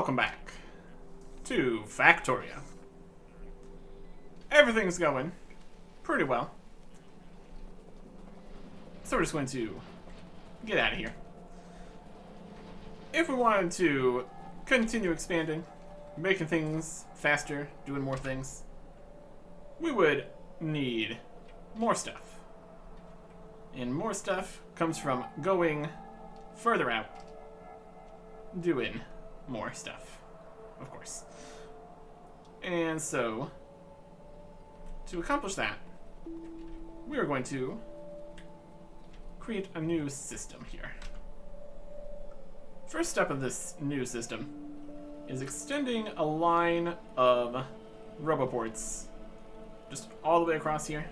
Welcome back to Factorio. Everything's going pretty well. So we're just going to get out of here. If we wanted to continue expanding, making things faster, doing more things, we would need more stuff. And more stuff comes from going further out, doing more stuff, of course. And so, to accomplish that, we are going to create a new system here. First step of this new system is extending a line of roboports just all the way across here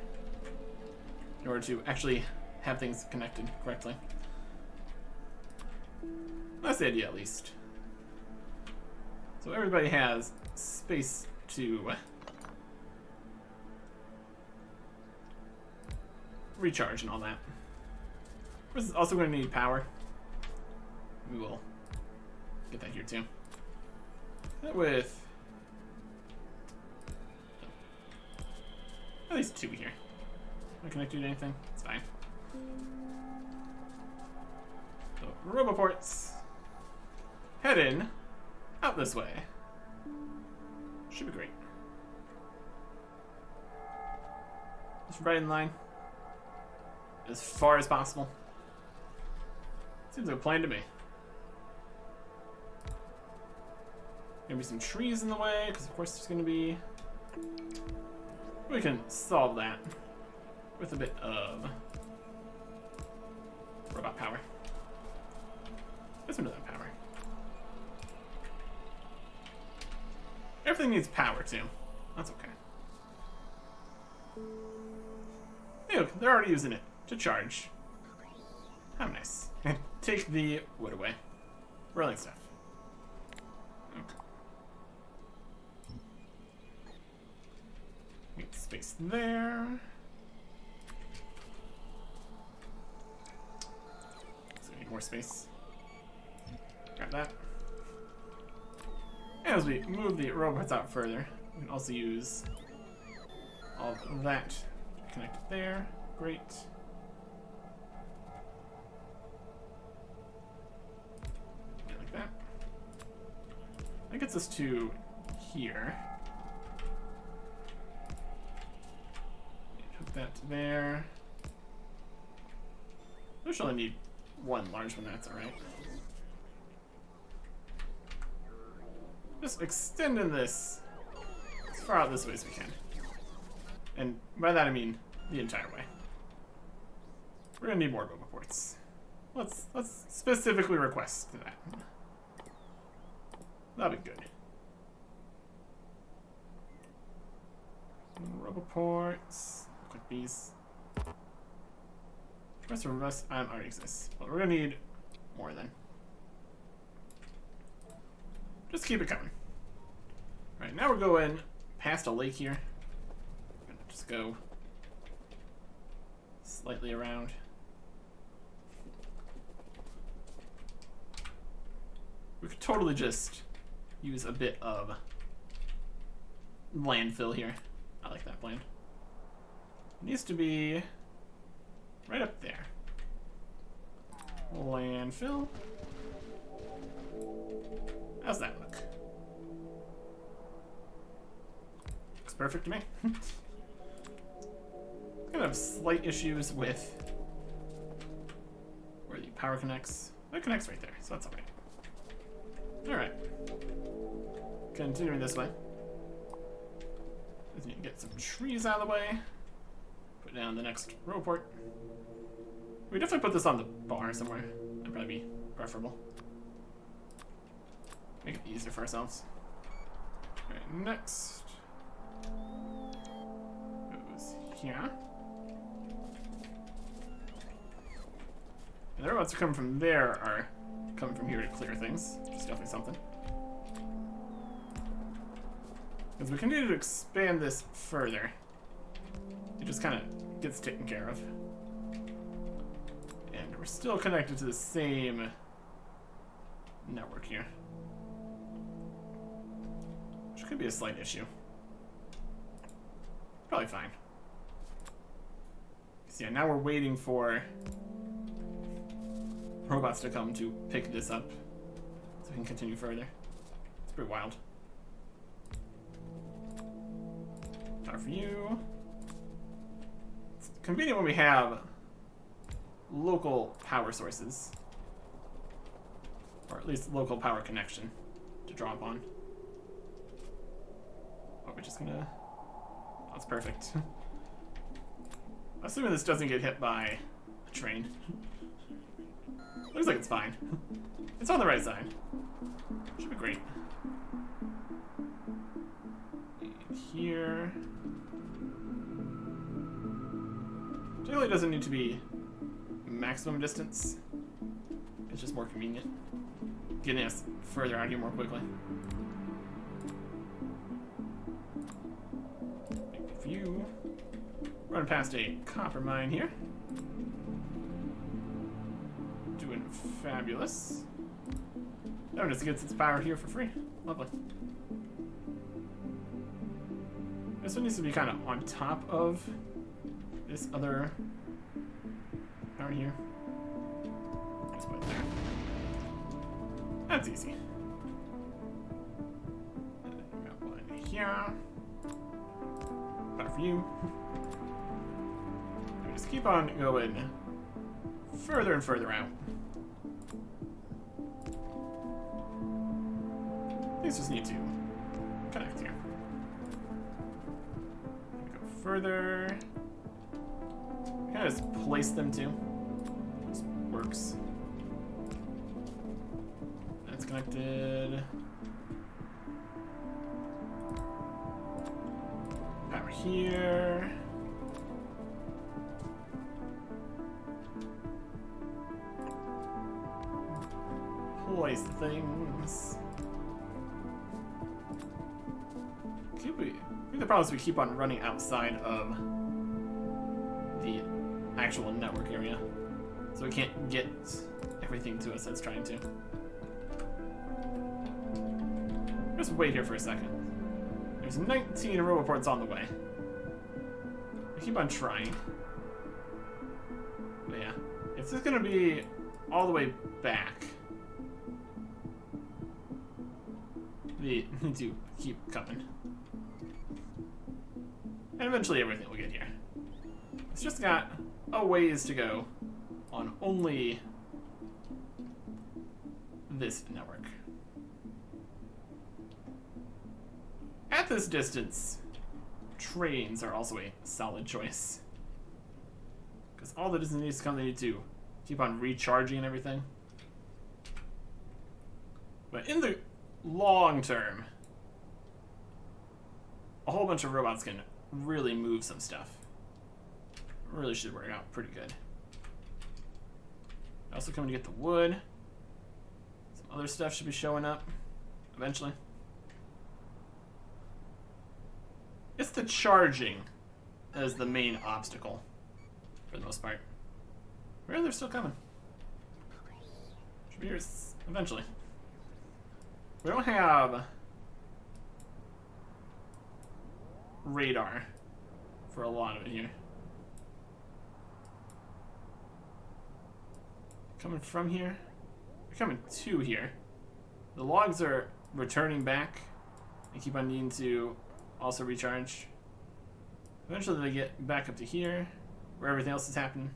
in order to actually have things connected correctly. That's the idea, at least. So everybody has space to recharge and all that. This is also going to need power. We will get that here too. That with at least two here. Am I connected to anything? It's fine. So roboports heading out this way. Should be great. Just right in line. As far as possible. Seems like a plan to me. Gonna be some trees in the way, because of course there's gonna be. We can solve that with a bit of robot power. Let's move that power. Everything needs power too. That's okay. Hey, look, they're already using it to charge. How nice. And take the wood away. Rolling stuff. Okay. Get space there. So we need more space. Grab that. And as we move the robots out further, we can also use all of that to connect it there. Great. Like that. That gets us to here. Hook that to there. We should only need one large one, that's alright. Just extending this as far out this way as we can. And by that I mean the entire way. We're gonna need more roboports. Let's specifically request that. That'll be good. Roboports. Click these. Rest of us already exists. But we're gonna need more then. Just keep it coming. Alright, now we're going past a lake here. We're gonna just go slightly around. We could totally just use a bit of landfill here. I like that plan. It needs to be right up there. Landfill. How's that look? Looks perfect to me. Gonna have slight issues with where the power connects. It connects right there, so that's alright. Alright. Continuing this way. Just need to get some trees out of the way. Put down the next roboport. We definitely put this on the bar somewhere. That'd probably be preferable. Make it easier for ourselves. Alright, next goes here. And the robots that come from there are coming from here to clear things, which is definitely something. Because we continue to expand this further, it just kind of gets taken care of. And we're still connected to the same network here. Which could be a slight issue. Probably fine. So yeah, now we're waiting for robots to come to pick this up so we can continue further. It's pretty wild. Power for you. It's convenient when we have local power sources. Or at least local power connection to draw upon. Oh, we're just gonna... That's perfect. Assuming this doesn't get hit by a train. Looks like it's fine. It's on the right side. Should be great. And here... Generally doesn't need to be maximum distance. It's just more convenient. Getting us further out here more quickly. Big view. Running past a copper mine here. Doing fabulous. Oh, just gets its power here for free. Lovely. This one needs to be kind of on top of this other power here. Let's put it there. That's easy. And then we got one here. Power for you. And we just keep on going further and further out. These just need to connect here. Go further. Kind of just place them too. Just works. That's connected. Power here. Place things. I think the problem is we keep on running outside of the actual network area. So we can't get everything to us that's trying to. Just wait here for a second. There's 19 roboports on the way. We keep on trying. But yeah, it's just gonna be all the way back. We need to keep coming. And eventually everything will get here. It's just got a ways to go on only this network. At this distance, trains are also a solid choice. Because all the distance needs to come, they need to keep on recharging and everything. But in the long term, a whole bunch of robots can really move some stuff. Really should work out pretty good. Also coming to get the wood. Some other stuff should be showing up eventually. It's the charging as the main obstacle for the most part. Really, they're still coming. Should be here eventually. We don't have radar for a lot of it here. Coming from here. They're coming to here. The logs are returning back. They keep on needing to also recharge. Eventually they get back up to here, where everything else is happening.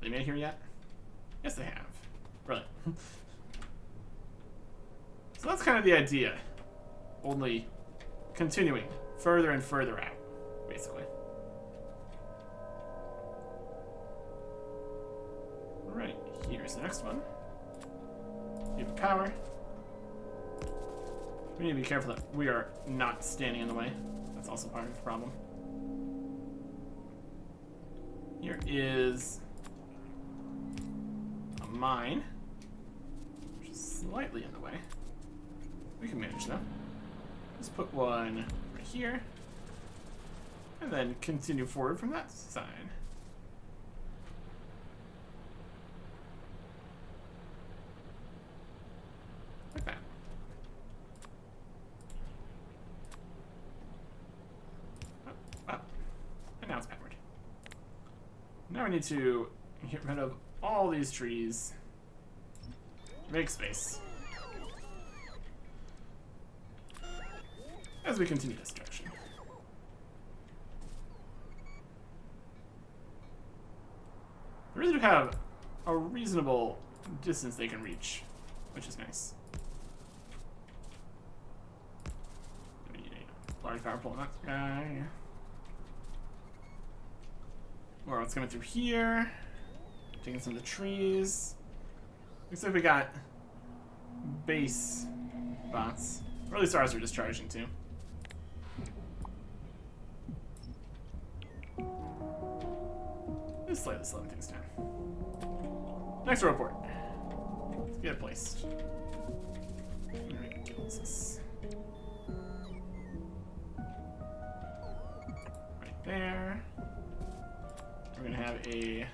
They made it here yet? Yes, they have. Brilliant. So that's kind of the idea. Only continuing further and further out, basically. Right, here's the next one. Give it power. We need to be careful that we are not standing in the way. That's also part of the problem. Here is a mine, which is slightly in the way. We can manage that. Let's put one right here, and then continue forward from that side. Like that. Now we need to get rid of all these trees. Make space. As we continue this direction. They really do have a reasonable distance they can reach, which is nice. We need a large power pole on that guy. Or what's coming through here. Taking some of the trees. Looks like we got base bots. Or at least ours are discharging too. Just slightly slowing things down. Next report. Let's get it placed. Ridiculous. Right there. We're gonna have a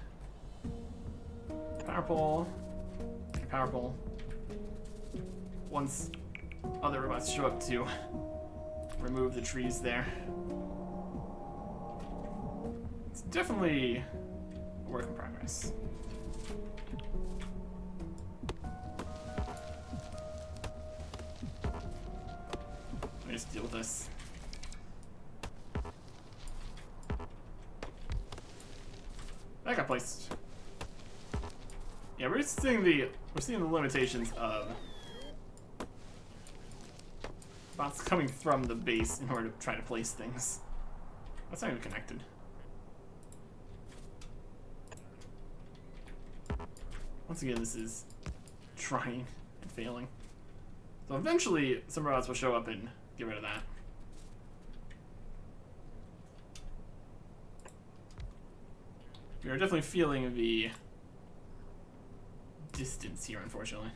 power pole. A power pole. Once other robots show up to remove the trees there. It's definitely a work in progress. Let me just deal with this. That got placed. Yeah, we're seeing the limitations of bots coming from the base in order to try to place things. That's not even connected. Once again, this is trying and failing. So eventually, some robots will show up and get rid of that. We are definitely feeling the distance here, unfortunately.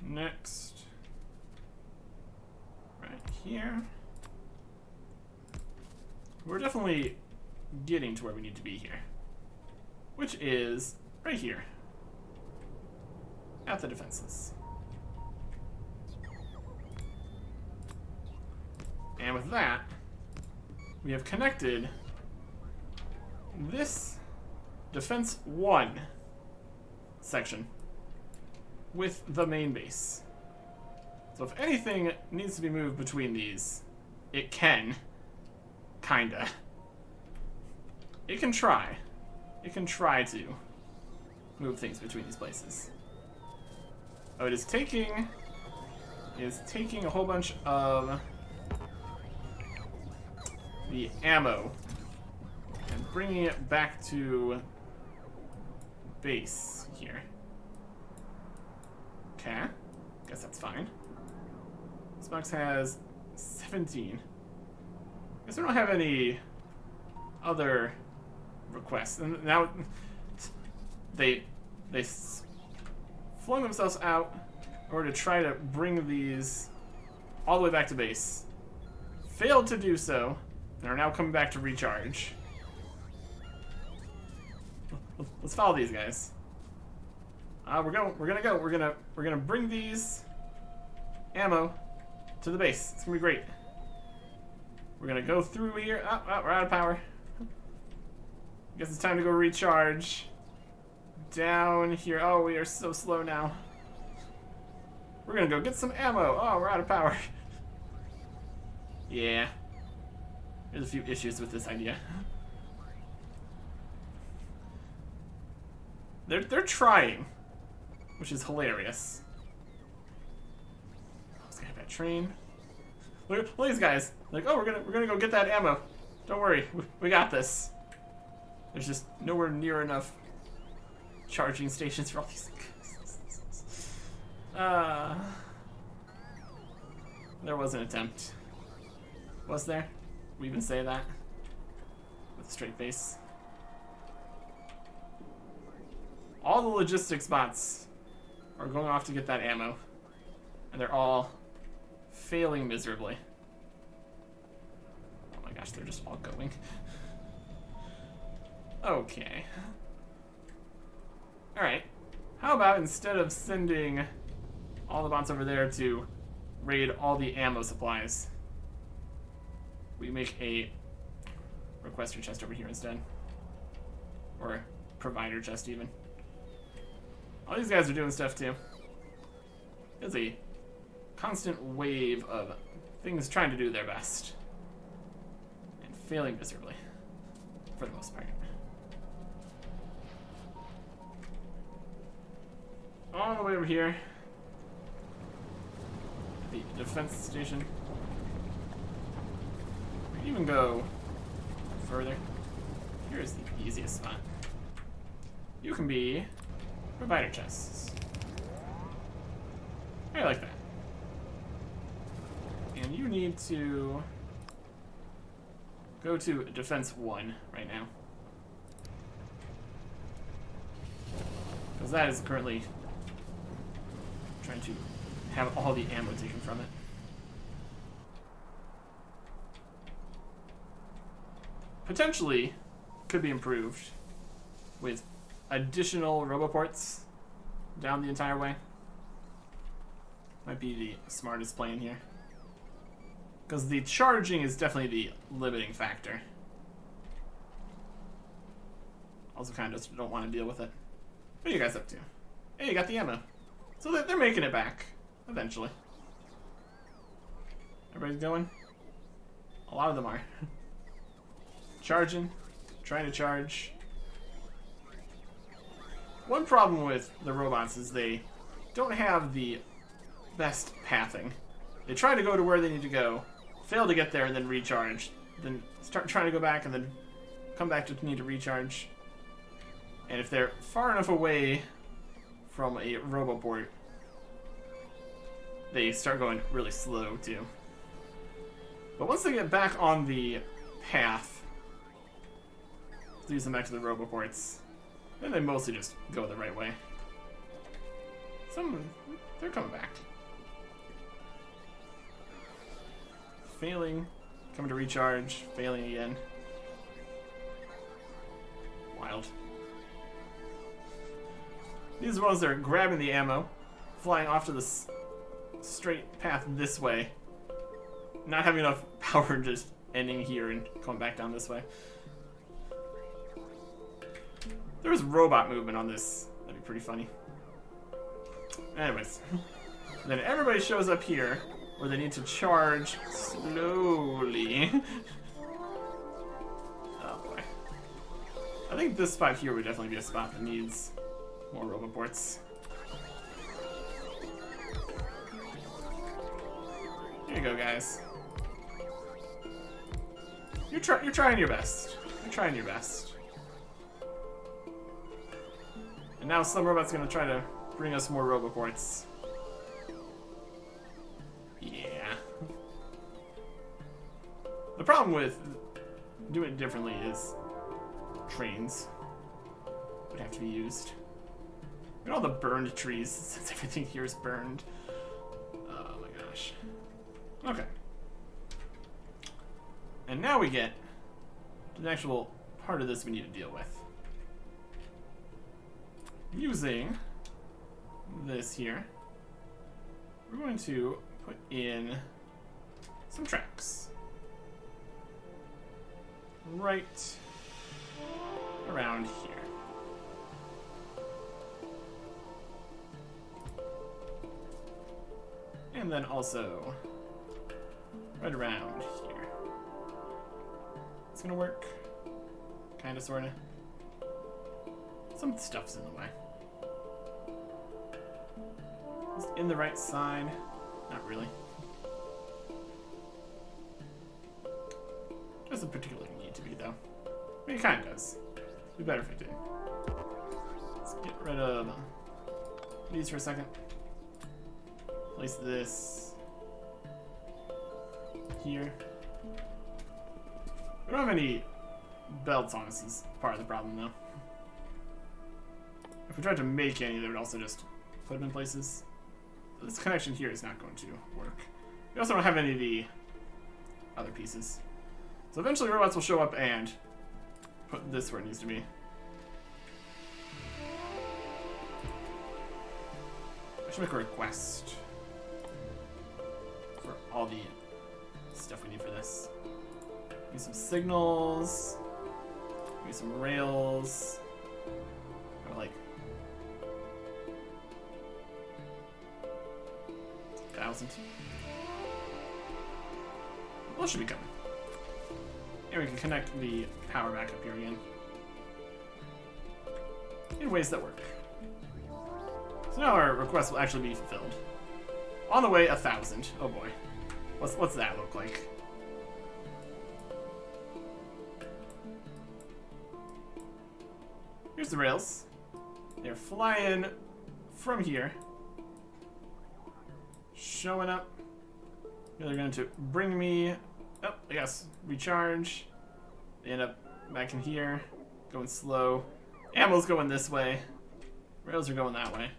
Next. Right here. We're definitely getting to where we need to be here. Which is right here. At the defenses. And with that, we have connected this Defense 1 section with the main base. So if anything needs to be moved between these, it can. Kinda. It can try. It can try to move things between these places. Oh, it is taking a whole bunch of the ammo and bringing it back to base here. Okay, guess that's fine. This box has 17. Guess we don't have any other requests. And now they flung themselves out in order to try to bring these all the way back to base. Failed to do so, and are now coming back to recharge. Let's follow these guys. We're gonna bring these ammo to the base. It's gonna be great. We're gonna go through here. Oh, we're out of power. Guess it's time to go recharge. Down here. Oh, we are so slow now. We're gonna go get some ammo. Oh, we're out of power. Yeah. There's a few issues with this idea. They're trying, which is hilarious. Let's get that train. Look at these guys. Like, oh, we're gonna go get that ammo. Don't worry, we got this. There's just nowhere near enough charging stations for all these things. There was an attempt. Was there? We even say that with a straight face. All the logistics bots are going off to get that ammo, and they're all failing miserably. Oh my gosh, they're just all going. Okay. Alright. How about instead of sending all the bots over there to raid all the ammo supplies, we make a requester chest over here instead. Or provider chest even. All these guys are doing stuff too. There's a constant wave of things trying to do their best. And failing miserably. For the most part. All the way over here. The defense station. We can even go further. Here's the easiest spot. You can be provider chests. I like that. And you need to go to defense 1 right now. Because that is currently trying to have all the ammo taken from it. Potentially could be improved with additional roboports down the entire way. Might be the smartest plan here. Because the charging is definitely the limiting factor. Also kind of just don't want to deal with it. What are you guys up to? Hey, you got the ammo. So they're making it back. Eventually. Everybody's going? A lot of them are. Charging. Trying to charge. One problem with the robots is they don't have the best pathing. They try to go to where they need to go, fail to get there, and then recharge. Then start trying to go back and then come back to need to recharge. And if they're far enough away from a roboport, they start going really slow too. But once they get back on the path, leads them back to the roboports, then they mostly just go the right way. They're coming back. Failing, coming to recharge, failing again. Wild. These are the ones that are grabbing the ammo, flying off to the straight path this way. Not having enough power, just ending here and coming back down this way. There was robot movement on this. That'd be pretty funny. Anyways. Then everybody shows up here where they need to charge slowly. Oh boy. I think this spot here would definitely be a spot that needs more roboports. Here you go, guys. You're trying your best. You're trying your best. And now some robot's gonna try to bring us more roboports. Yeah. The problem with doing it differently is trains would have to be used. Look at all the burned trees, since everything here is burned. Oh my gosh. Okay. And now we get to the actual part of this we need to deal with. Using this here, we're going to put in some tracks. Right around here. And then also right around here. It's gonna work. Kinda, sorta. Some stuff's in the way. Is it in the right side? Not really. Doesn't particularly need to be, though. I mean, it kinda does. It'd be better if it did. Let's get rid of these for a second. Place this here. We don't have any belts on us is part of the problem, though. If we tried to make any, they would also just put them in places. So this connection here is not going to work. We also don't have any of the other pieces. So eventually robots will show up and put this where it needs to be. I should make a request for all the stuff we need for this. Maybe some signals. Maybe some rails. Or like 1,000. Well, it should be coming. And we can connect the power back up here again. In ways that work. So now our request will actually be fulfilled. On the way, 1,000. Oh boy. What's that look like? Here's the rails. They're flying from here. Showing up. They're going to bring me... Oh, I guess. Recharge. They end up back in here. Going slow. Ammo's going this way. Rails are going that way.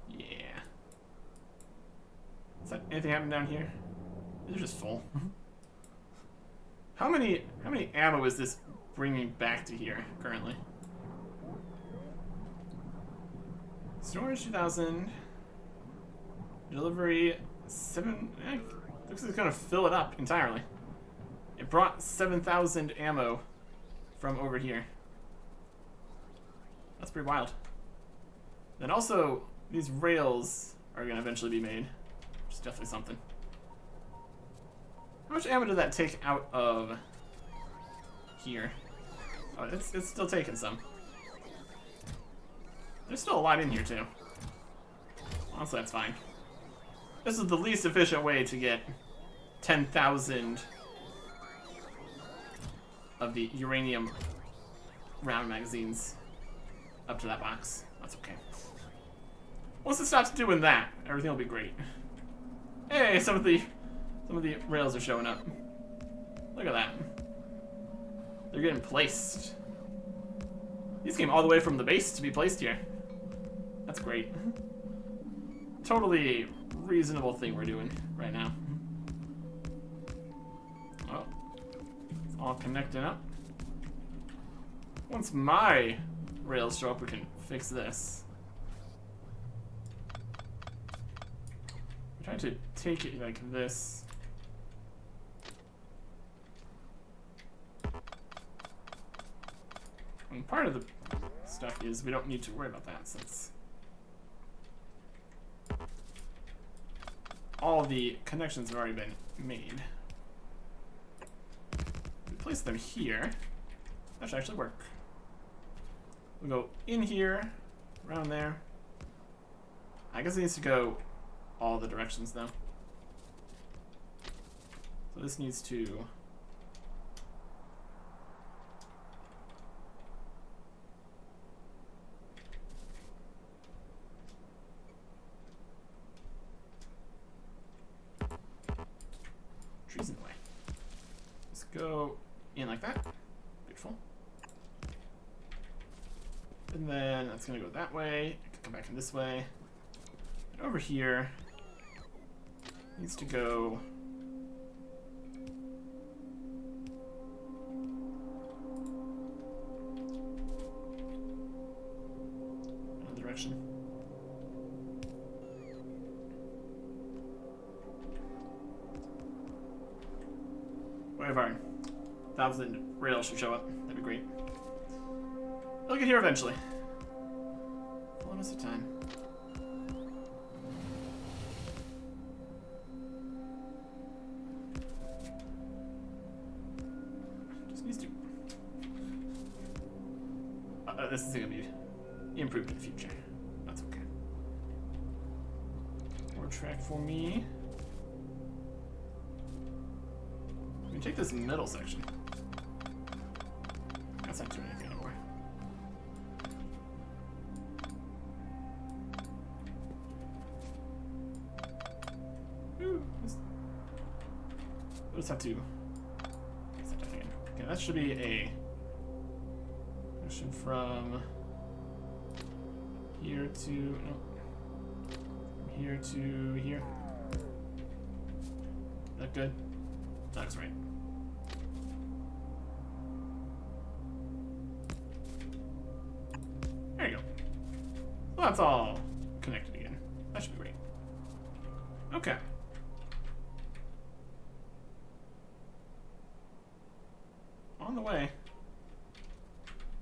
Yeah. Is that anything happening down here? These are just full. How many ammo is this bringing back to here currently? Storage 2,000. Delivery 7. Looks like it's gonna fill it up entirely. It brought 7,000 ammo from over here. That's pretty wild. Then also, these rails are gonna eventually be made, which is definitely something. How much ammo did that take out of here? Oh, it's still taking some. There's still a lot in here too. Honestly, that's fine. This is the least efficient way to get 10,000 of the uranium round magazines up to that box. That's okay. Once it stops doing that, everything will be great. Hey, some of the rails are showing up. Look at that. They're getting placed. These came all the way from the base to be placed here. That's great. Totally reasonable thing we're doing right now. Oh, it's all connecting up. Once my rails show up, we can fix this. I'm trying to take it like this. And part of the stuff is we don't need to worry about that since all the connections have already been made. We place them here. That should actually work. We'll go in here, around there. I guess it needs to go all the directions though. So this needs to trees in the way. Let's go in like that. Beautiful. And then that's gonna go that way. It can come back in this way. And over here needs to go another direction. Whatever. 1,000 rails should show up. That'd be great. They'll get here eventually. Fullness of time. Just needs to. This is gonna be improved in the future. That's okay. More track for me. We can take this middle section. That's not doing anything anymore. Ooh, we'll just have to set that again. Okay, that should be a connection from here to no, from here to here. That good? That looks right. There you go. Well, that's all connected again. That should be great. Okay. on the way.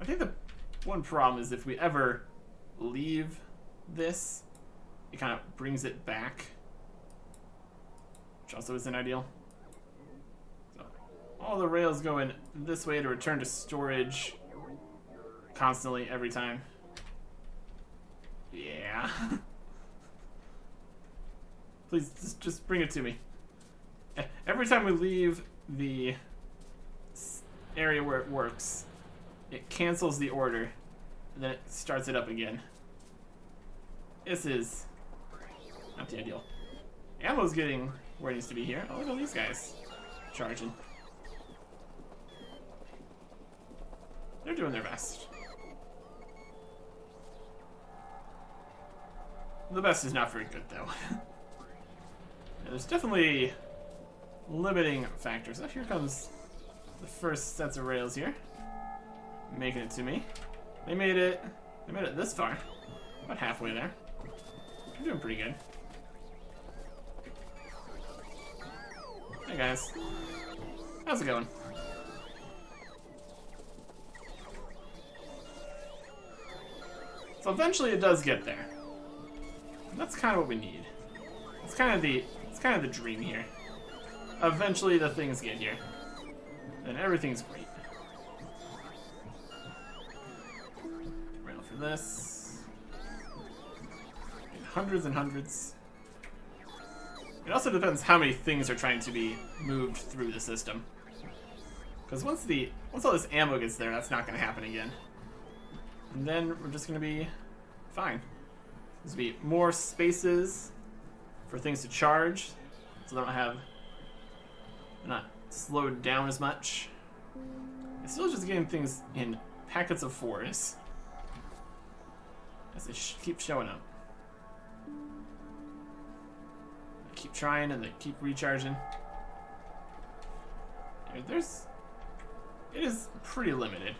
I think the one problem is if we ever leave this, it kind of brings it back, which also isn't ideal. So all the rails go in this way to return to storage constantly every time. Yeah. Please, just bring it to me. Every time we leave the area where it works, it cancels the order, and then it starts it up again. This is not the ideal. Ammo's getting where it needs to be here. Oh, look at these guys charging. They're doing their best. The best is not very good, though. Yeah, there's definitely limiting factors. Oh, here comes the first sets of rails here, making it to me. They made it this far, about halfway there. They're doing pretty good. Hey guys, how's it going? So eventually it does get there. And that's kind of what we need. It's kind of the dream here. Eventually the things get here, and everything's great. Rail for this. And hundreds and hundreds. It also depends how many things are trying to be moved through the system. Because once all this ammo gets there, that's not going to happen again. And then we're just going to be fine. There's going to be more spaces for things to charge, so they're not slowed down as much. It's still just getting things in packets of 4s as they keep showing up. They keep trying and they keep recharging. It is pretty limited,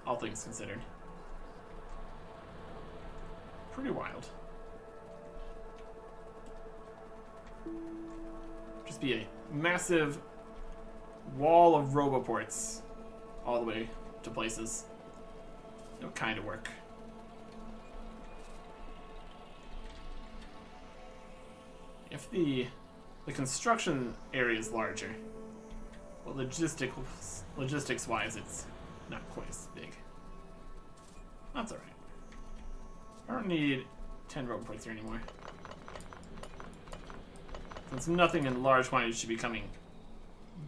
all things considered. Pretty wild. Just be a massive wall of roboports all the way to places. It would kind of work. If the construction area is larger, well, logistics-wise, it's not quite as big. That's alright. I don't need 10 roboports here anymore. Since nothing in large quantities should be coming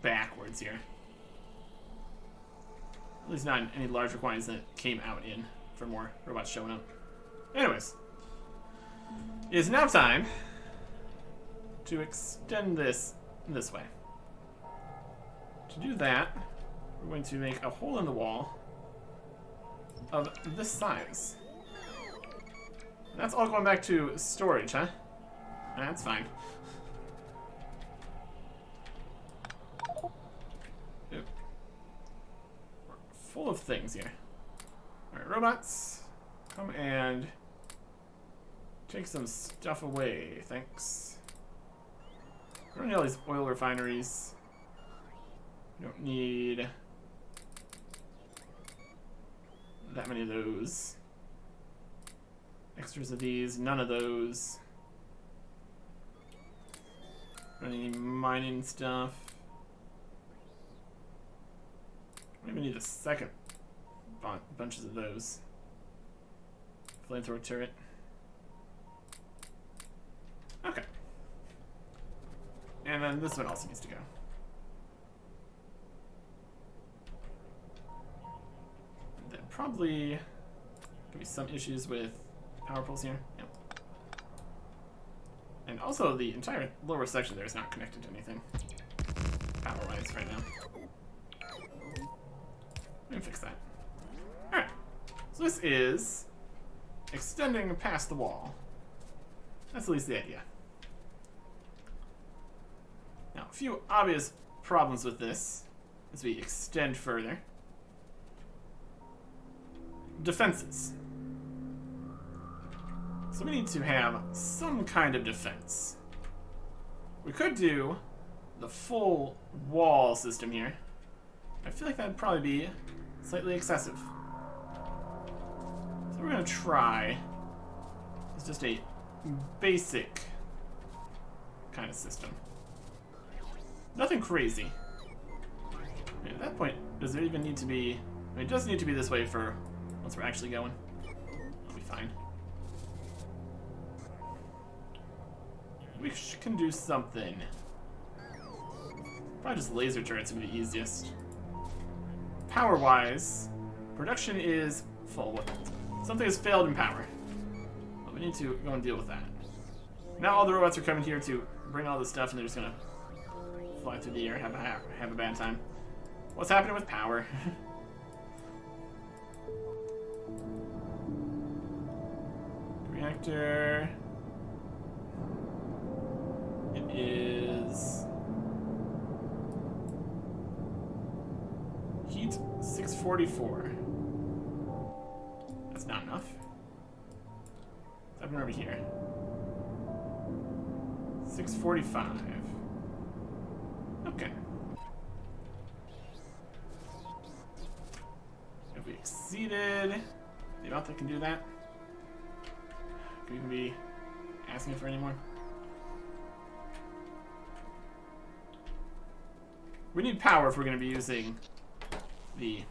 backwards here. At least not in any larger quantities than it came out in for more robots showing up. Anyways, it is now time to extend this way. To do that, we're going to make a hole in the wall of this size. And that's all going back to storage, huh? That's fine. Oop. We're full of things here. Alright, robots, come and take some stuff away, thanks. We don't need all these oil refineries. We don't need that many of those. Extras of these, none of those. Don't need any mining stuff. Don't even need a second bunches of those. Flamethrower turret. Okay. And then this one also needs to go. There probably could be some issues with power poles here. Yep. And also the entire lower section there is not connected to anything power-wise right now. Let me fix that. Alright. So this is extending past the wall. That's at least the idea. Now, a few obvious problems with this as we extend further. Defenses. So we need to have some kind of defense. We could do the full wall system here, I feel like that'd probably be slightly excessive. So we're gonna try. It's just a basic kind of system. Nothing crazy. I mean, at that point, does there even need to be... I mean, it does need to be this way for once we're actually going. It'll be fine. We can do something. Probably just laser turrets would be the easiest. Power-wise, production is full. Something has failed in power. Well, we need to go and deal with that. Now all the robots are coming here to bring all this stuff, and they're just gonna fly through the air, have a bad time. What's happening with power? Reactor. It is heat 644. That's not enough. What's happening over here? 645. Okay. Have we exceeded the amount that can do that? Could we even be asking for any more? We need power if we're going to be using the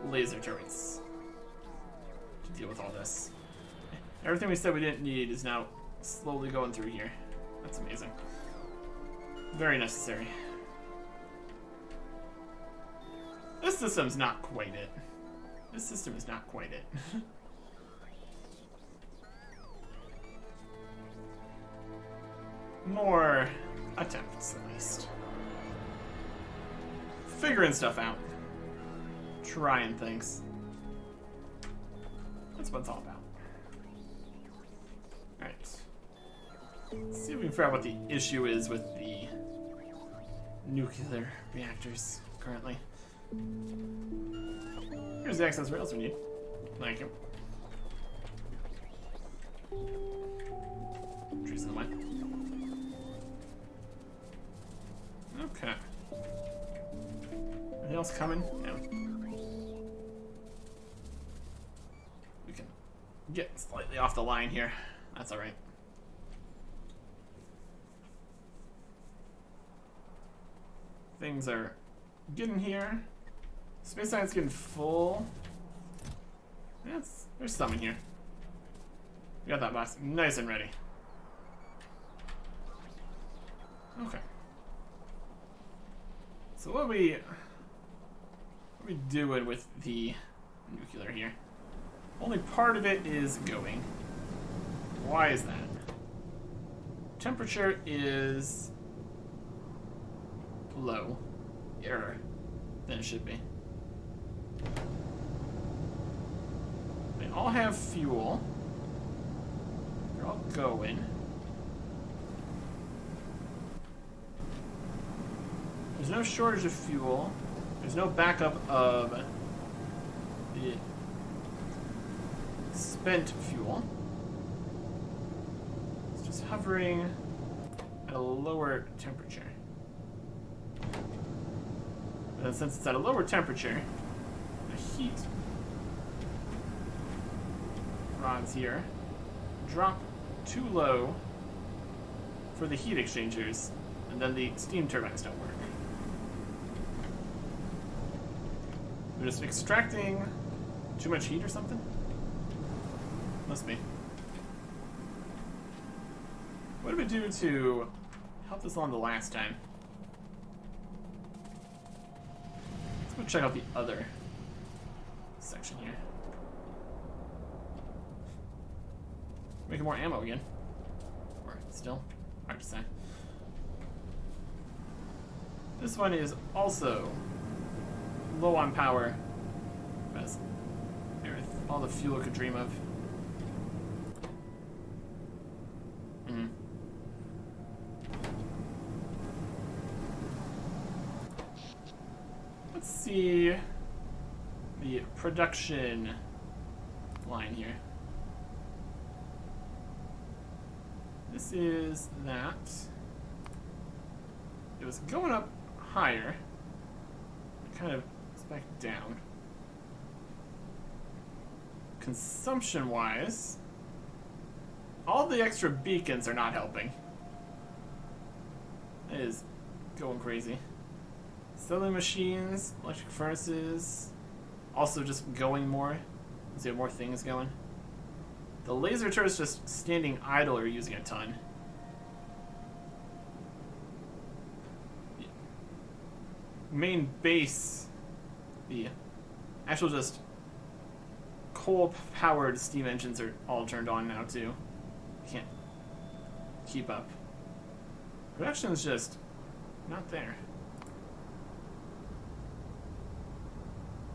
laser turrets to deal with all this. Everything we said we didn't need is now slowly going through here. That's amazing. Very necessary. This system's not quite it. This system is not quite it. More attempts, at least. Figuring stuff out. Trying things. That's what it's all about. Alright. Let's see if we can figure out what the issue is with the nuclear reactors currently. Here's the access rails we need. Thank you. Trees in the way. Okay. Anything else coming? No. We can get slightly off the line here. That's alright. Things are getting here. Space Science getting full. There's some in here. We got that box nice and ready. Okay. So what are we doing with the nuclear here? Only part of it is going. Why is that? Temperature is lower than it should be. They all have fuel. They're all going. There's no shortage of fuel. There's no backup of the spent fuel. It's just hovering at a lower temperature. But then since it's at a lower temperature, the heat rods here drop too low for the heat exchangers, and then the steam turbines don't work. We're just extracting too much heat or something? Must be. What did we do to help this along the last time? Let's go check out the other section here. Making more ammo again. Or still? Hard to say. This one is also low on power. As all the fuel it could dream of. Let's see the production line here. This is that. it was going up higher. Kind of it's back down. Consumption-wise, all the extra beacons are not helping. It is going crazy. Selling machines, electric furnaces, also just going more. So you have more things going. The laser turrets just standing idle are using a ton. Main base, the actual just coal-powered steam engines are all turned on now too. Can't keep up. Production is just not there.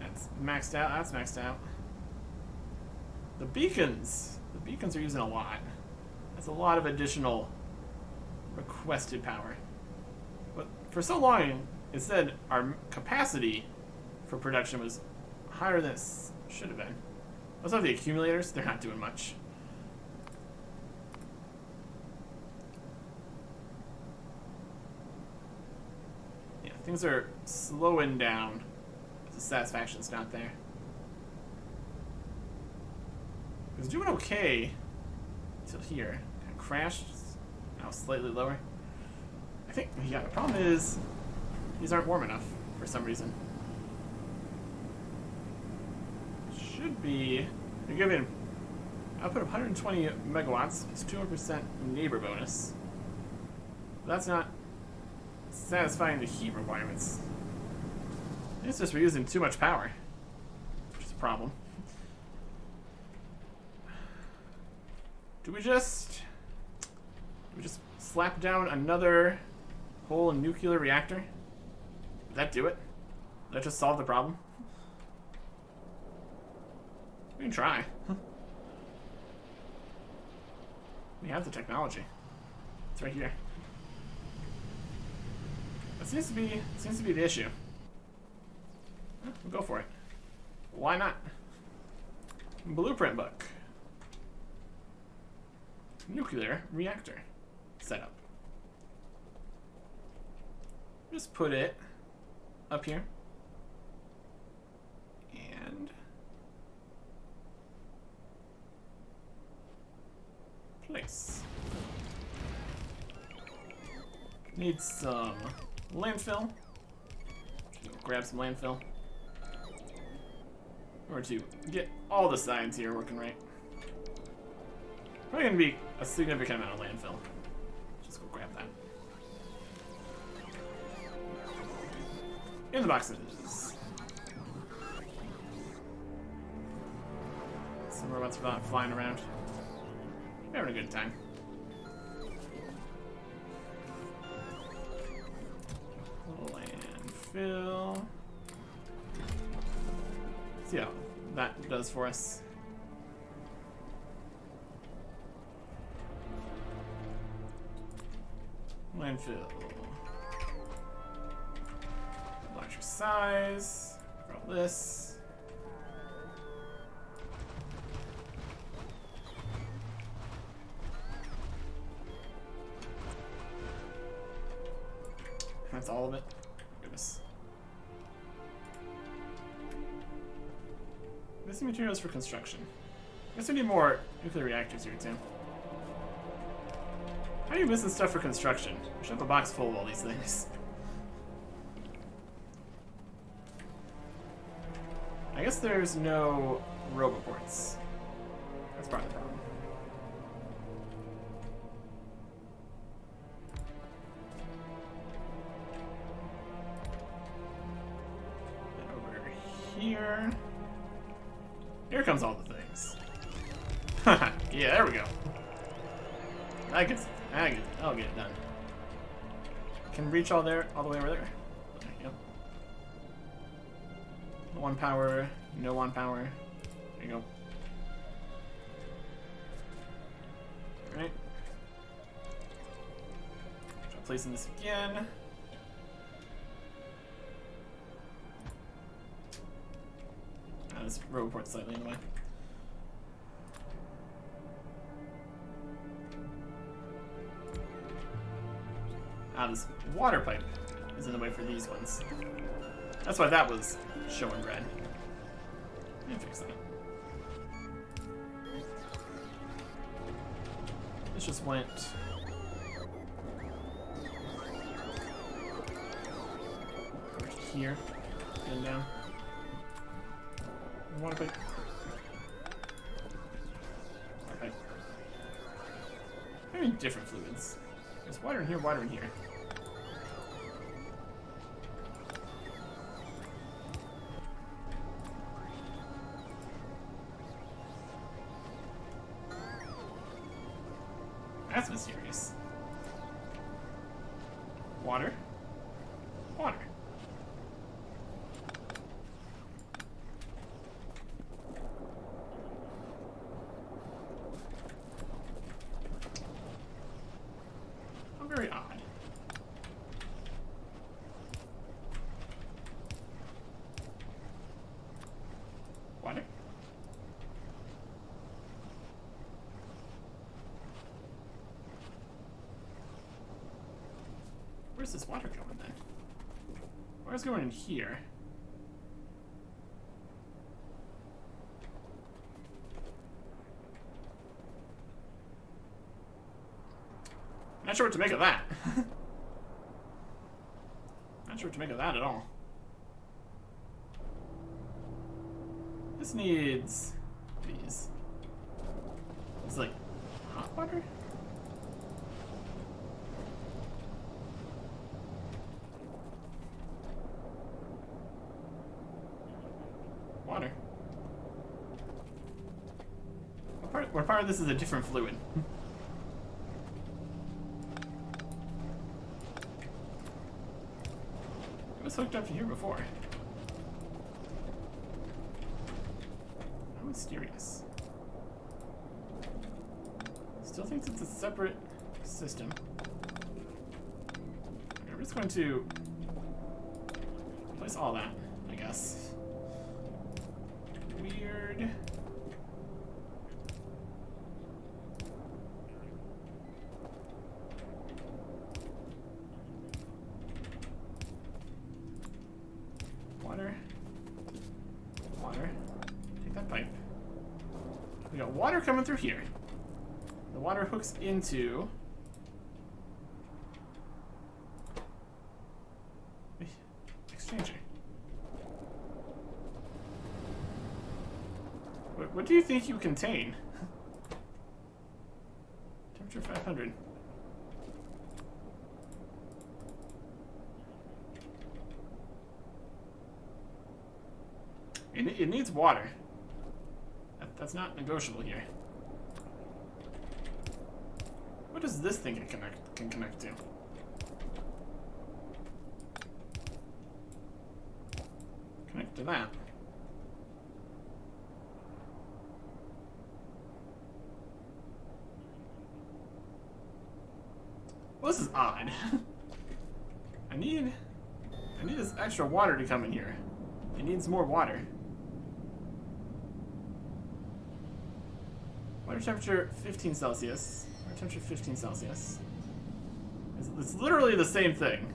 That's maxed out. That's maxed out. The beacons. The beacons are using a lot. That's a lot of additional requested power. But for so long, it said our capacity for production was higher than it should have been. Also, the accumulators, they're not doing much. Yeah, things are slowing down. The satisfaction's not there. It was doing okay until here. Kind of crashed. Now slightly lower. I think, yeah, the problem is these aren't warm enough for some reason. Should be, they're giving output of 120 megawatts, it's 200% neighbor bonus. But that's not satisfying the heat requirements. It's just we're using too much power, which is a problem. Do we just slap down another whole nuclear reactor? Would that do it? Would that just solve the problem? We can try. We have the technology. It's right here. That seems to be the issue. We'll go for it. Why not? Blueprint book. Nuclear reactor setup. Just put it up here. And place. Need some landfill. Grab some landfill. Or to get all the sides here working right. Probably gonna be a significant amount of landfill. Just go grab that. In the boxes. Some robots are flying around. We're having a good time. Landfill. See how that does for us. Landfill. Larger size. For all this. That's all of it. Goodness. Missing materials for construction. I guess we need more nuclear reactors here too. How are you missing stuff for construction? We should have a box full of all these things. I guess there's no roboports. That's part of the problem. And over here. Here comes all the things. Yeah, there we go. I'll get it done. Can reach all the way over there. There you go. One power, no one power. There you go. Alright. Try placing this again. This roboport's slightly in the way. Ah, this water pipe is in the way for these ones. That's why that was showing red. Let me fix that. This just went... over to here. And down. Water pipe. Water pipe. Very different fluids. There's water in here, water in here. That's mysterious. Water. Water. How very odd. Water. Where's this water going then? Water's going in here. Not sure what to make of that. Not sure what to make of that at all. This needs these. It's like hot water? Water. What part of this is a different fluid? It was hooked up to here before. How mysterious. Still thinks it's a separate system. Okay, we're just going to place all that, I guess. Weird. Water. Water. Take that pipe. We got water coming through here. The water hooks into the exchanger. What do you think you contain? Temperature 500. It needs water. That's not negotiable here. What does this thing can connect to? Connect to that. Well, this is odd. I need this extra water to come in here. It needs more water. Water temperature 15 Celsius. Water temperature 15 Celsius. It's literally the same thing.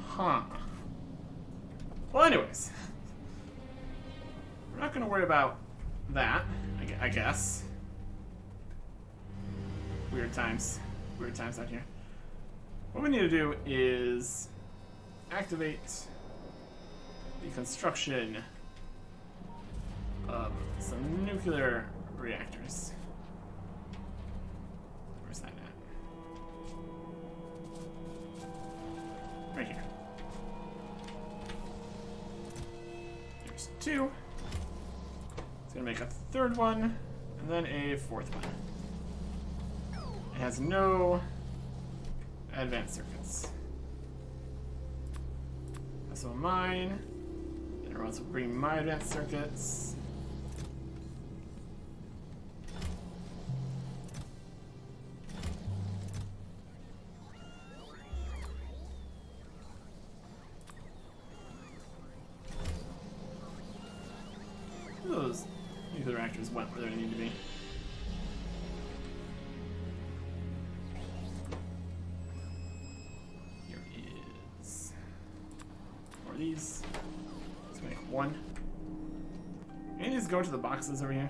Huh. Well, anyways. We're not going to worry about that, I guess. Weird times. Weird times out here. What we need to do is activate the construction of some nuclear reactors. Where's that at? Right here. There's two. It's gonna make a third one, and then a fourth one. It has no advanced circuits. So mine. Then everyone else will bring my advanced circuits. nuclear reactors went where they need to be. Here is more of these. Let's make one. Any of these go to the boxes over here?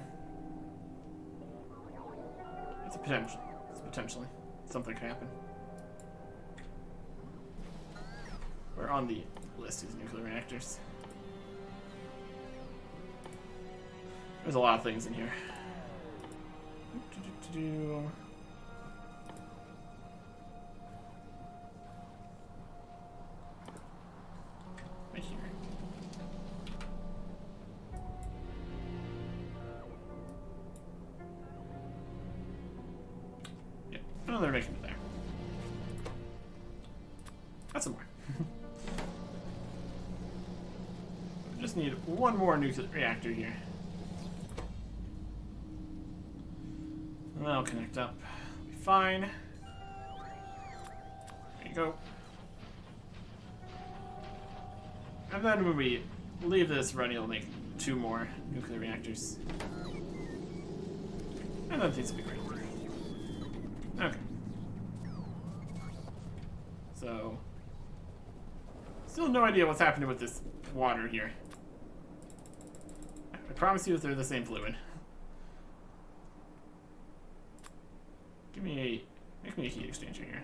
It's a potential. It's potentially something could happen. We're on the list of nuclear reactors. There's a lot of things in here. Right here. Yeah, oh, they're making it there. That's some more. We just need one more nuclear reactor here. And that'll connect up. Be fine. There you go. And then when we leave this running, it'll make 2 more nuclear reactors. And then things will be great. Okay. So, still no idea what's happening with this water here. I promise you that they're the same fluid. Make me a heat exchanger here.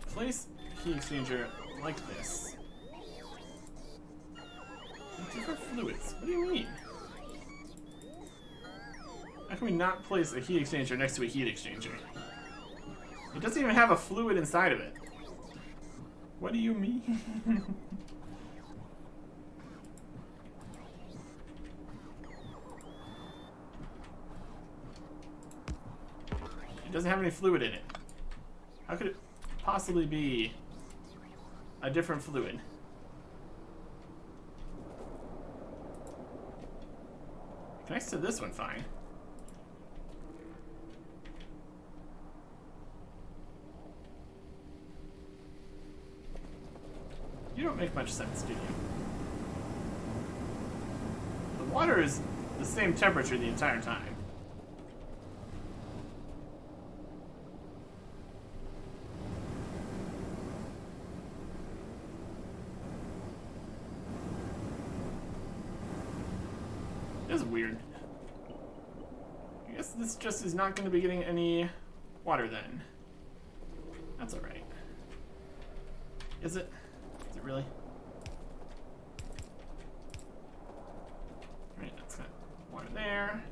Place a heat exchanger like this. Different fluids. What do you mean? How can we not place a heat exchanger next to a heat exchanger? It doesn't even have a fluid inside of it. What do you mean? It doesn't have any fluid in it. How could it possibly be a different fluid? Connects to this one fine. You don't make much sense, do you? The water is the same temperature the entire time. This is weird. I guess this just is not going to be getting any water then. That's alright. Is it? Is it really? Right, that's got water there.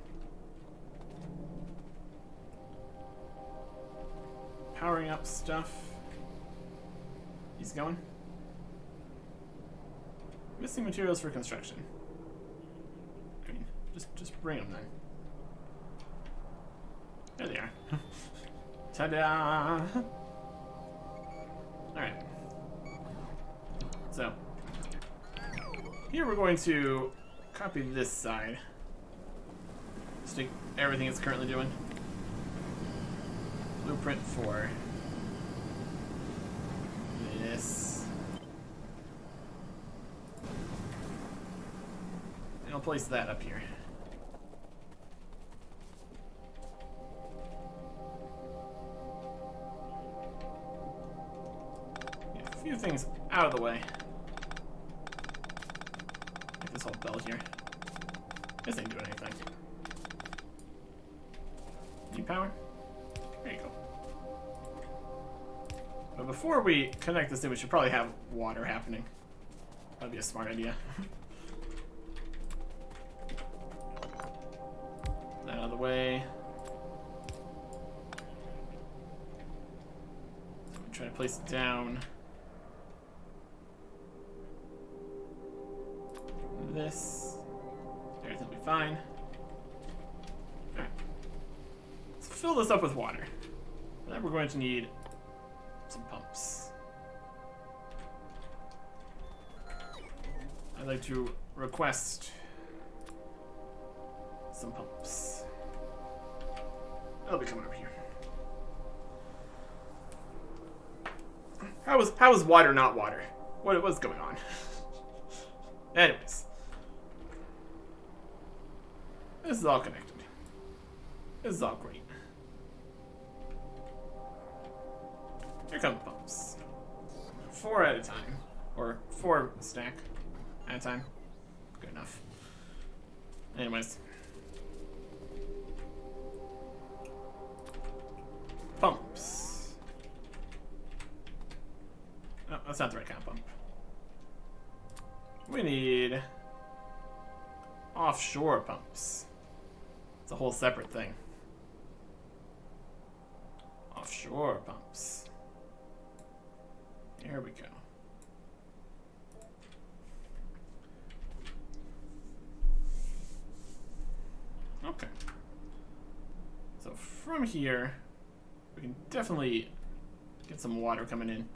Powering up stuff. He's going. Missing materials for construction. I mean, just bring them then. There they are. Ta-da! Alright. So, here we're going to copy this side. Stick everything it's currently doing. Blueprint for this. And I'll place that up here. Get a few things out of the way. Like this whole bell here. This ain't doing anything. Need power? There you go. But before we connect this in, we should probably have water happening. That'd be a smart idea. That out of the way. So we try to place it down. This. Everything will be fine. Alright. Let's fill this up with water. And then we're going to need some pumps. I'd like to request some pumps. They'll be coming over here. How is water not water? What's going on? Anyways. This is all connected. This is all great. Here come the pumps. 4 at a time. Or 4 stack at a time. Good enough. Anyways. Pumps. No, that's not the right kind of pump. We need offshore pumps. It's a whole separate thing. Offshore pumps. Here we go. Okay. So from here, we can definitely get some water coming in.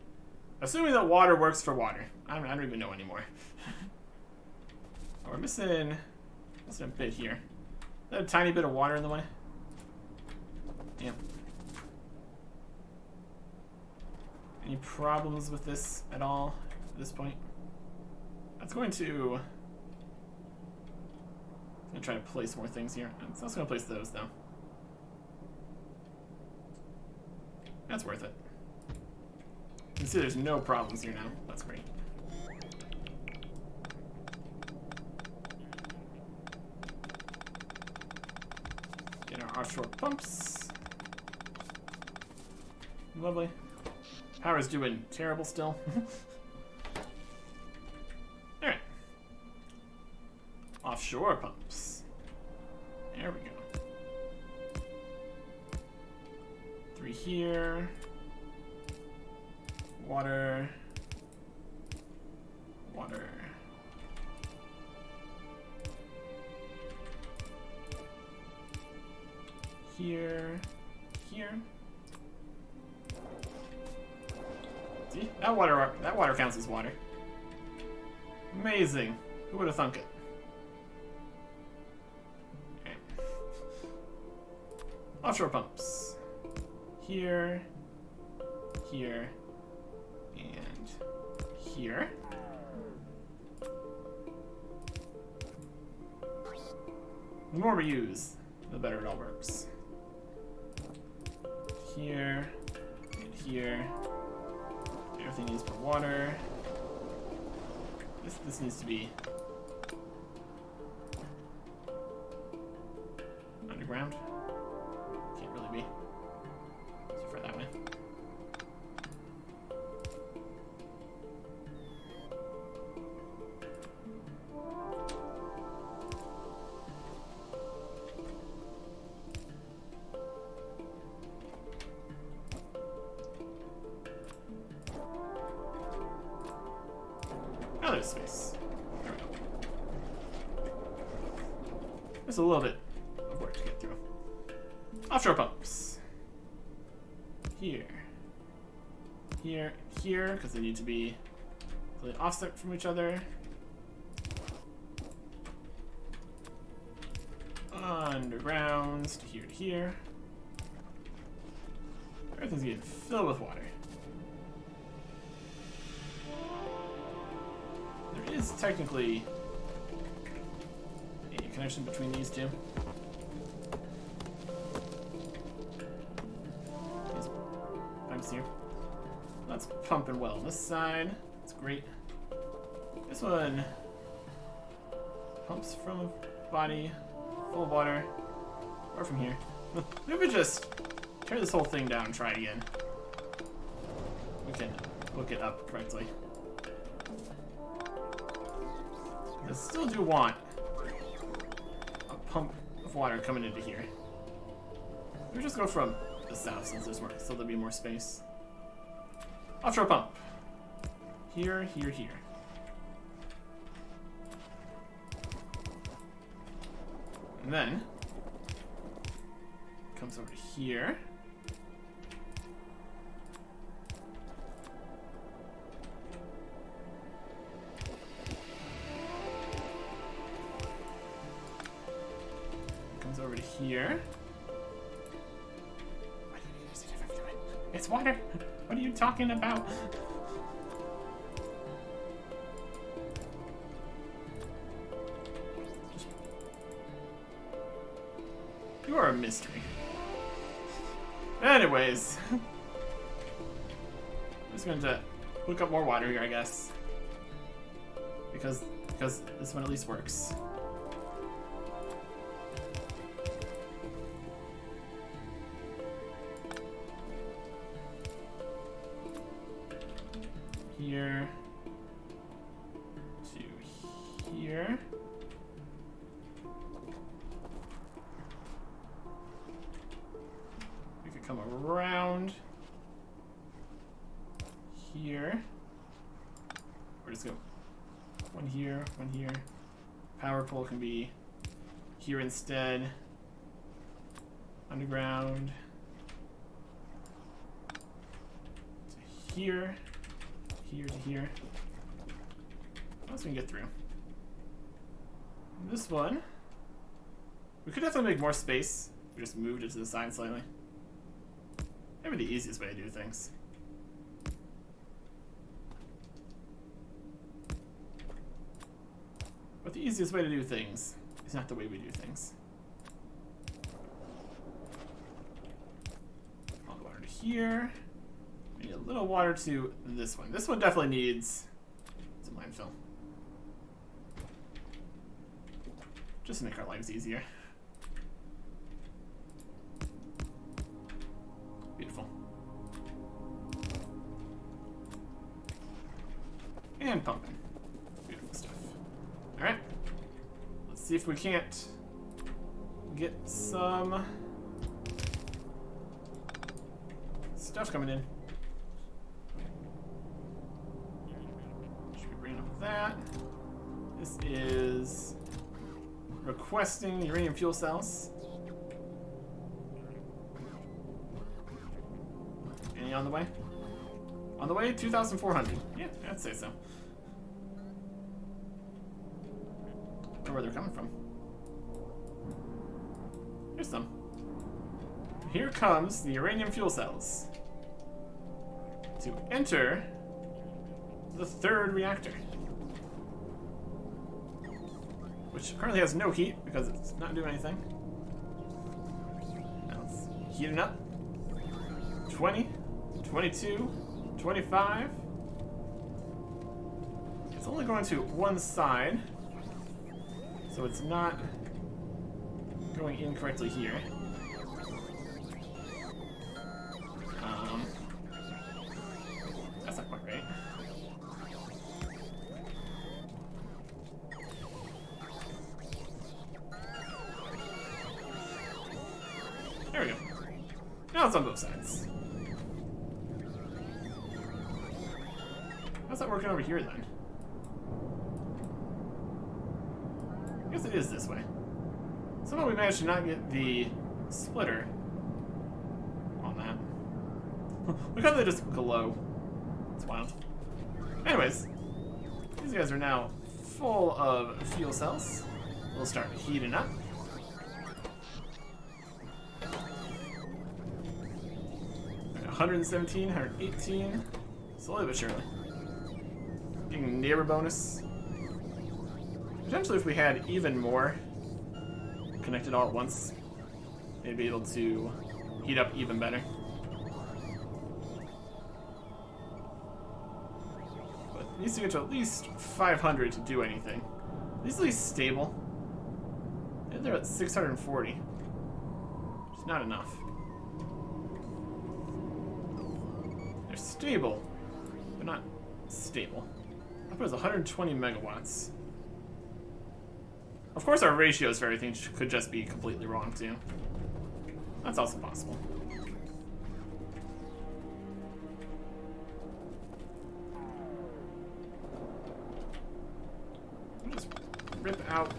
Assuming that water works for water. I don't even know anymore. Oh, we're missing a bit here. Is that a tiny bit of water in the way? Yeah. Any problems with this at all at this point? I'm going to try to place more things here. I'm also going to place those, though. That's worth it. You can see there's no problems here now. That's great. Get our offshore pumps. Lovely. Power's doing terrible still. Alright. Offshore pumps. There we go. 3 here. Water. Water. Here. Here. See? That water counts as water. Amazing. Who would have thunk it? Okay. Offshore pumps. Here. Here. And here. The more we use, the better it all works. Here. And here. Everything needs more water. This needs to be underground. Can't really be. So for that way. Now there's space. There we go. There's a little bit of work to get through. Offshore pumps. Here. Here. Here, because they need to be really offset from each other. Underground to here. Everything's getting filled with water. There is technically a connection between these two. These pipes here. That's pumping well. This side, it's great. This one pumps from a body full of water, or from here. Maybe we just tear this whole thing down and try again. We can hook it up correctly. I still do want a pump of water coming into here. Maybe just go from the south since there's more, so there'll be more space. Offshore pump. Here, here, here. And then comes over to here. Comes over to here. It's water. What are you talking about? You are a mystery. Anyways. I'm just going to hook up more water here, I guess. Because this one at least works. Here to here. We could come around here. Or just go one here, one here. Power pole can be here instead. Underground. To here. Here to here. What else we can get through? This one. We could definitely make more space. We just moved it to the side slightly. Maybe the easiest way to do things. But the easiest way to do things is not the way we do things. All the water to here. We need a little water to this one. This one definitely needs some landfill. Just to make our lives easier. Beautiful. And pumping. Beautiful stuff. Alright. Let's see if we can't get some stuff coming in. Should be bringing up that. This is requesting uranium fuel cells. Any on the way? On the way, 2,400. Yeah, I'd say so. I don't know where they're coming from. Here's some. Here comes the uranium fuel cells to enter the third reactor, which currently has no heat because it's not doing anything. Now it's heating up. 20, 22, 25. It's only going to one side, so it's not going in correctly here. That's not quite right. There we go. Now it's on both sides. How's that working over here then? I guess it is this way. Somehow we managed to not get the splitter on that. Look how they just glow. It's wild. Anyways, these guys are now full of fuel cells. We'll start heating up. Right, 117, 118. Slowly but surely. Getting neighbor bonus. Potentially, if we had even more connected all at once, they'd be able to heat up even better. But it needs to get to at least 500 to do anything. These are at least stable. And they're at 640. Which is not enough. They're stable, but not stable. That was 120 megawatts. Of course, our ratios for everything could just be completely wrong, too. That's also possible. We'll just rip out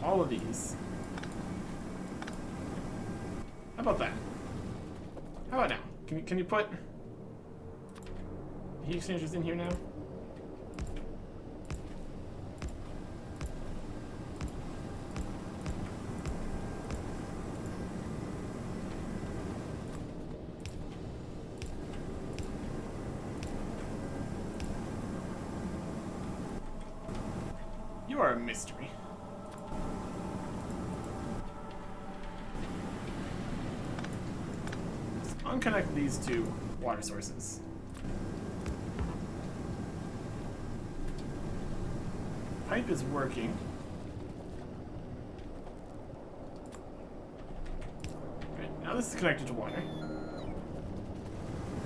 all of these. How about that? How about now? Can you put heat exchangers in here now? You are a mystery. connect these two water sources. Pipe is working. Right, now this is connected to water.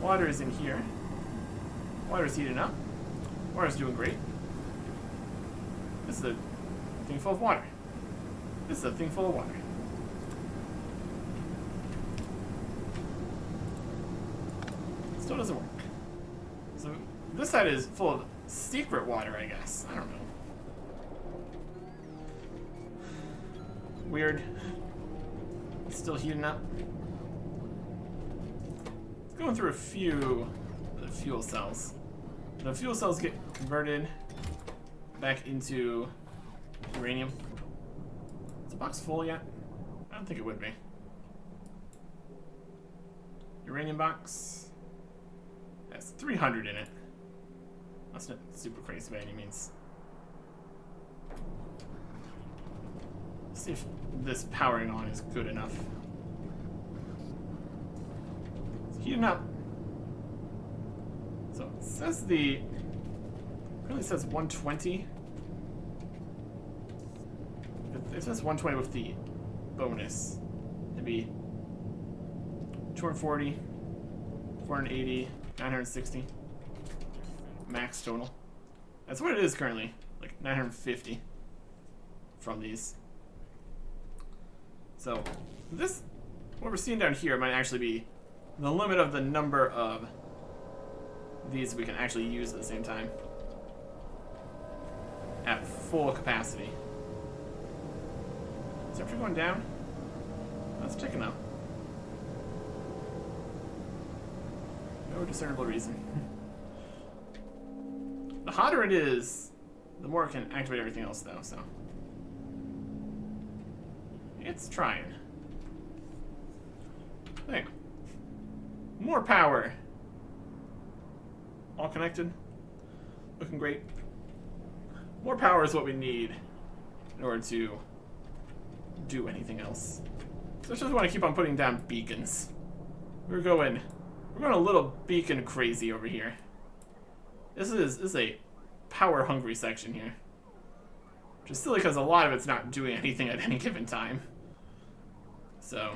Water is in here. Water is heating up. Water is doing great. This is a thing full of water. This is a thing full of water. Still doesn't work. So this side is full of secret water, I guess. I don't know. Weird. It's still heating up. It's going through a few of the fuel cells. The fuel cells get converted back into uranium. Is the box full yet? I don't think it would be. Uranium box. That's 300 in it. That's not super crazy by any means. Let's see if this powering on is good enough. It's heating up. So it says it really says 120. It says 120 with the bonus. It'd be 240, 480, 960. Max total. That's what it is currently. Like 950 from these. So this, what we're seeing down here might actually be the limit of the number of these we can actually use at the same time at full capacity. Is temperature going down? That's ticking up. No discernible reason. The hotter it is, the more it can activate everything else though, so. It's trying. There. More power. All connected. Looking great. More power is what we need in order to do anything else. So I just want to keep on putting down beacons. We're going a little beacon crazy over here. This is a power hungry section here. Which is silly because a lot of it's not doing anything at any given time. So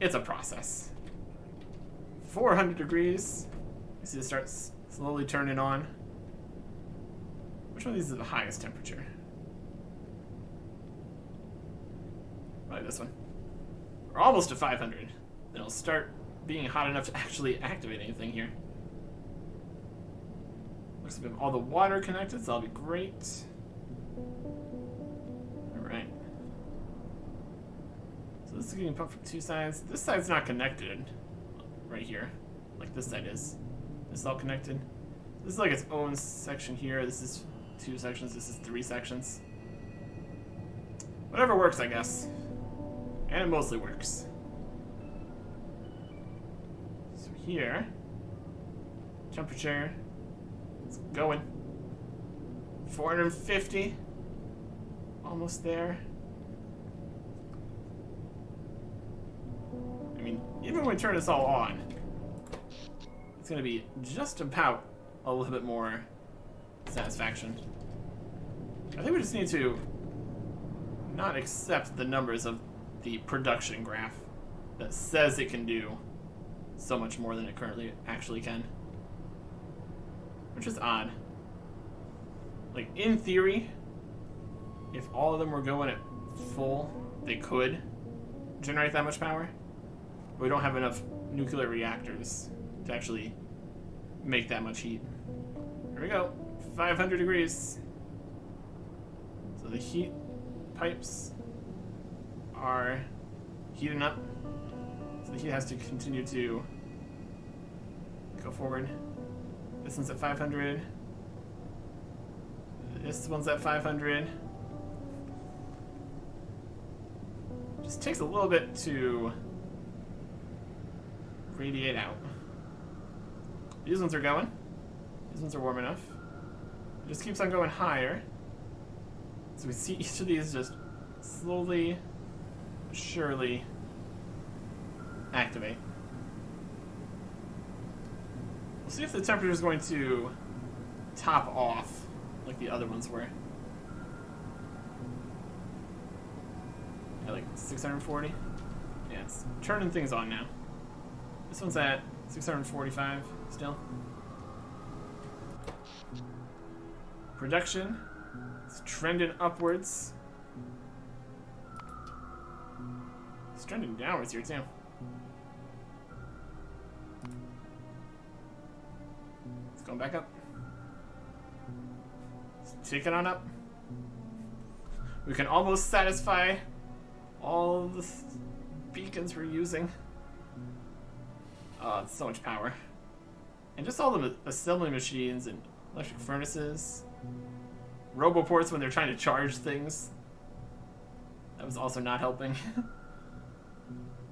it's a process. 400 degrees. You see it starts slowly turning on. Which one of these is the highest temperature? Probably this one. We're almost to 500. Then it'll start being hot enough to actually activate anything here. Looks like we have all the water connected, so that'll be great. Alright. So this is getting pumped from two sides. This side's not connected right here, like this side is. This is all connected. This is like its own section here. This is 2 sections. This is 3 sections. Whatever works, I guess. And it mostly works. So here, temperature, it's going. 450. Almost there. I mean, even when we turn this all on, it's going to be just about a little bit more satisfaction. I think we just need to not accept the numbers of the production graph that says it can do so much more than it currently actually can. Which is odd. Like, in theory, if all of them were going at full, they could generate that much power. But we don't have enough nuclear reactors to actually make that much heat. Here we go. 500 degrees. So the heat pipes are heating up. So the heat has to continue to go forward. This one's at 500. This one's at 500. Just takes a little bit to radiate out. These ones are going. These ones are warm enough. It just keeps on going higher. So we see each of these just slowly, surely activate. We'll see if the temperature is going to top off like the other ones were. Yeah, like 640. Yeah, it's turning things on now. This one's at 645 still. Production is trending upwards. It's trending downwards here too. It's going back up. It's ticking on up. We can almost satisfy all the beacons we're using. Oh, it's so much power. And just all the assembly machines and electric furnaces. Roboports when they're trying to charge things. That was also not helping.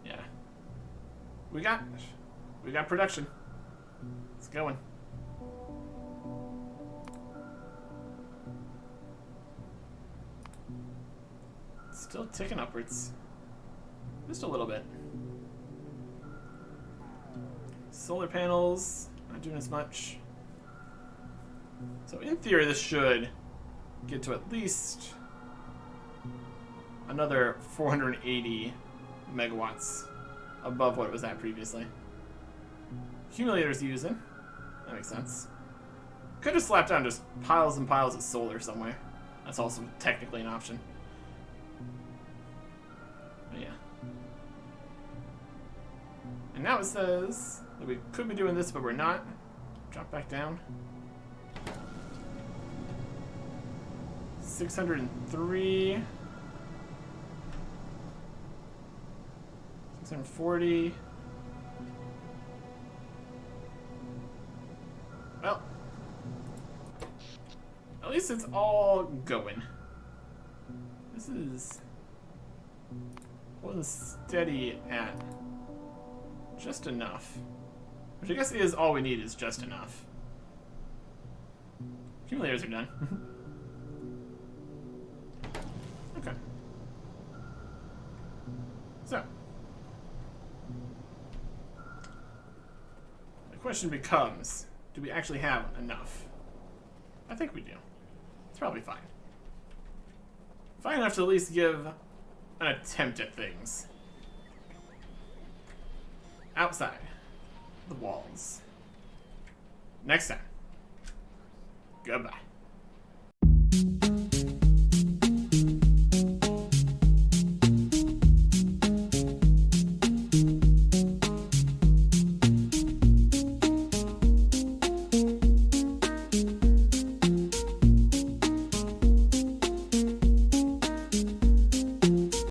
Yeah. We got production. It's going. Still ticking upwards. Just a little bit. Solar panels, not doing as much. So in theory this should get to at least another 480 megawatts above what it was at previously. Accumulator's using. That makes sense. Could have slapped down just piles and piles of solar somewhere. That's also technically an option. But yeah. And now it says that we could be doing this, but we're not. Drop back down. 603. 640. Well, at least it's all going. This is holding steady at just enough. Which I guess is all we need is just enough. Accumulators are done. Okay. So. The question becomes, do we actually have enough? I think we do. It's probably fine. Fine enough to at least give an attempt at things. Outside the walls. Next time. Goodbye.